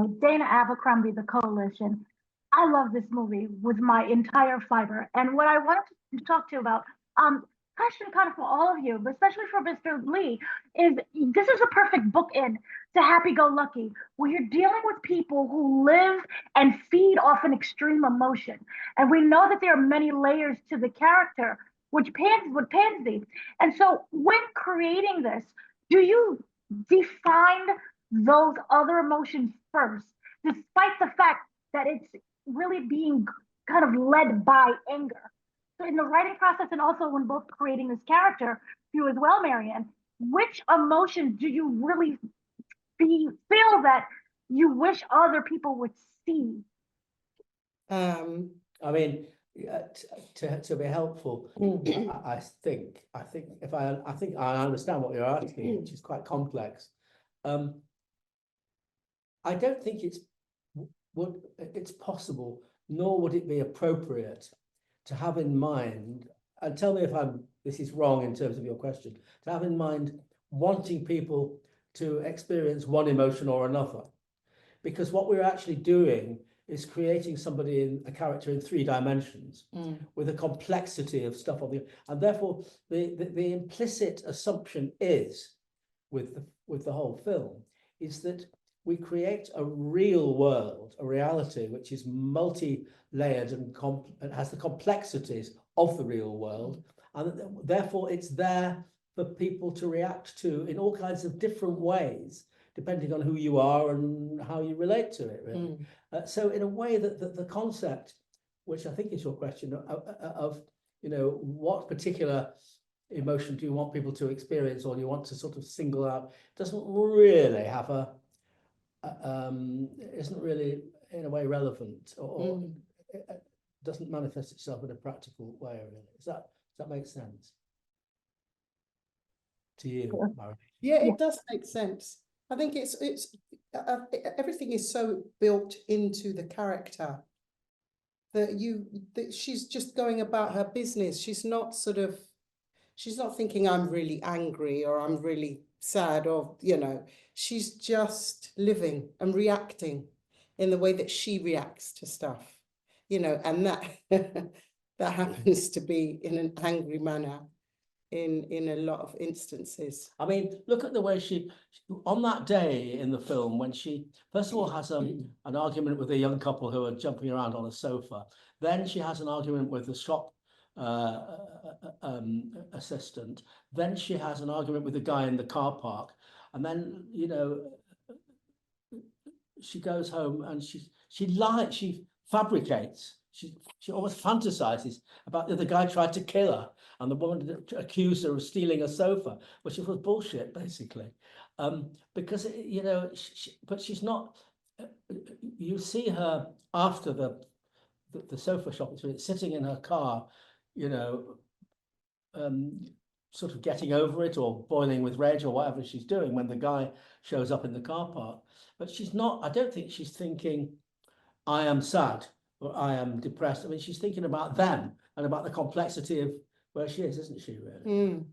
Dana Abercrombie, The Koalition. I love this movie with my entire fiber. And what I wanted to talk to you about, question kind of for all of you, but especially for Mr. Leigh, is this is a perfect bookend to Happy Go Lucky, where you're dealing with people who live and feed off an extreme emotion. And we know that there are many layers to the character, which Pansy. And so when creating this, do you define those other emotions first, despite the fact that it's really being kind of led by anger? So in the writing process, and also when both creating this character, you as well, Marianne, which emotion do you really feel that you wish other people would see? I mean, to be helpful, I think I understand what you're asking, which is quite complex. I don't think it's possible, nor would it be appropriate to have in mind, and tell me if this is wrong in terms of your question, to have in mind wanting people to experience one emotion or another, because what we're actually doing is creating a character in 3 dimensions with a complexity of stuff on and therefore the implicit assumption is with the whole film is that we create a real world, a reality which is multi-layered and has the complexities of the real world, and therefore it's there for people to react to in all kinds of different ways, depending on who you are and how you relate to it, really. So in a way that the concept, which I think is your question, of what particular emotion do you want people to experience, or do you want to sort of single out, doesn't really have isn't really in a way relevant, or it doesn't manifest itself in a practical way, really. Does that make sense to you, Marianne? Yeah, it does make sense. I think it's everything is so built into the character that she's just going about her business. She's not thinking I'm really angry or I'm really sad, or she's just living and reacting in the way that she reacts to stuff, and that that happens to be in an angry manner in a lot of instances. I mean, look at the way she on that day in the film, when she first of all has an argument with a young couple who are jumping around on a sofa. Then she has an argument with the shop assistant. Then she has an argument with the guy in the car park, and then she goes home and she lies, she fabricates. She almost fantasizes about the guy tried to kill her, and the woman accused her of stealing a sofa, which was bullshit, basically. Because but she's not. You see her after the sofa shop experience, sitting in her car, sort of getting over it or boiling with rage or whatever she's doing when the guy shows up in the car park. But she's not. I don't think she's thinking, "I am sad" or "I am depressed." I mean, she's thinking about them and about the complexity of where she is, isn't she, really?